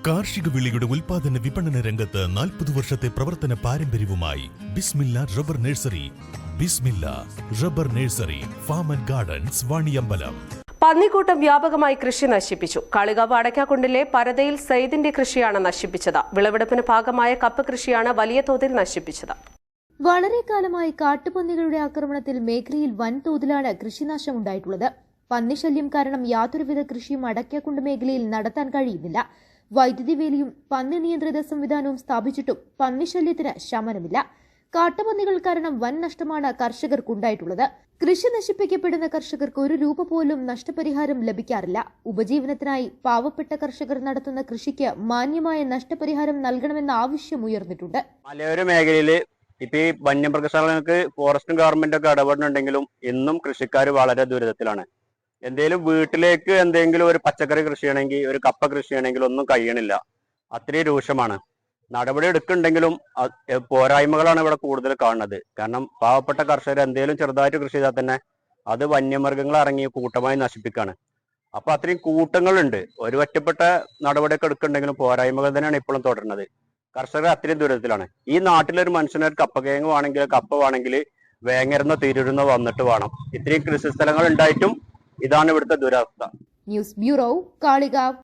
കാർഷിക വിളയുടെ ഉൽപാദന വിപണന രംഗത്ത് 40 വർഷത്തെ പ്രവർത്തന പാരമ്പര്യവുമായി Bismillah rubber nursery. Bismillah rubber nursery, farm and gardens, Vaniyambalam. പന്നിക്കൂട്ടം വ്യാപകമായി കൃഷി നശിപ്പിച്ചു. കാളികാവ് അടയ്ക്കാക്കുണ്ടിലെ പരതയിൽ സയ്യിദിന്റെ കൃഷിയാണ് നശിപ്പിച്ചത്. വിളവെടുപ്പിന് ഭാഗമായ കപ്പ കൃഷിയാണ് വലിയ തോതിൽ നശിപ്പിച്ചത്. വളരെ കാലമായി കാട്ടുപന്നികളുടെ ആക്രമണത്തിൽ മേഖലയിൽ വൻതോതിലാണ് കൃഷിനാശം ഉണ്ടായിട്ടുള്ളത്. പന്നിശല്യം കാരണം യാതൊരുവിധ കൃഷിയും അടയ്ക്കാക്കുണ്ട് മേഖലയിൽ നടത്താൻ കഴിയുന്നില്ല. വൈദ്യുതി വേലിയും പന്നി നിയന്ത്രിത സംവിധാനവും സ്ഥാപിച്ചിട്ടും പന്നിശല്യത്തിന് ശമനമില്ല. കാട്ടുപന്നികൾ കാരണം വൻ നഷ്ടമാണ് കർഷകർക്കുണ്ടായിട്ടുള്ളത്. കൃഷി നശിപ്പിക്കപ്പെടുന്ന കർഷകർക്ക് 1 രൂപ പോലും നഷ്ടപരിഹാരം ലഭിക്കാറില്ല. ഉപജീവനത്തിനായി പാവപ്പെട്ട കർഷകർ നടത്തുന്ന കൃഷിക്ക് മാന്യമായ നഷ്ടപരിഹാരം നൽകണമെന്ന ആവശ്യം ഉയർന്നിട്ടുണ്ട്. മലയോര മേഖലയിൽ ഇപ്പൊ ഈ വന്യമൃഗശാലകൾക്ക് ഫോറസ്റ്റും ഗവൺമെന്റും ഒക്കെ ഇടപെടുന്നുണ്ടെങ്കിലും ഇന്നും കൃഷിക്കാർ വളരെ ദുരിതത്തിലാണ്. എന്തെങ്കിലും വീട്ടിലേക്ക് എന്തെങ്കിലും ഒരു പച്ചക്കറി കൃഷി ചെയ്യണമെങ്കിൽ, ഒരു കപ്പ കൃഷി ചെയ്യണമെങ്കിൽ ഒന്നും കഴിയണില്ല. അത്രയും രൂക്ഷമാണ്. നടപടി എടുക്കുന്നുണ്ടെങ്കിലും പോരായ്മകളാണ് ഇവിടെ കൂടുതൽ കാണുന്നത്. കാരണം പാവപ്പെട്ട കർഷകർ എന്തെങ്കിലും ചെറുതായിട്ട് കൃഷി ചെയ്താൽ തന്നെ അത് വന്യമൃഗങ്ങൾ ഇറങ്ങി കൂട്ടമായി നശിപ്പിക്കുകയാണ്. അപ്പൊ അത്രയും കൂട്ടങ്ങളുണ്ട്. ഒരു ഒറ്റപ്പെട്ട നടപടിയൊക്കെ എടുക്കുന്നുണ്ടെങ്കിലും പോരായ്മകൾ തന്നെയാണ് ഇപ്പോഴും തുടരുന്നത്. കർഷകർ അത്രയും ദുരിതത്തിലാണ്. ഈ നാട്ടിലൊരു മനുഷ്യനൊരു കപ്പകിഴങ്ങ് വേണമെങ്കിൽ, കപ്പ വേണമെങ്കിൽ വേങ്ങരുന്നോ തിരൂരുന്നോ വന്നിട്ട് വേണം. ഇത്രയും കൃഷി സ്ഥലങ്ങൾ ഉണ്ടായിട്ടും ഇതാണ് ഇവിടുത്തെ ദുരവസ്ഥ. News bureau, Kalikavu.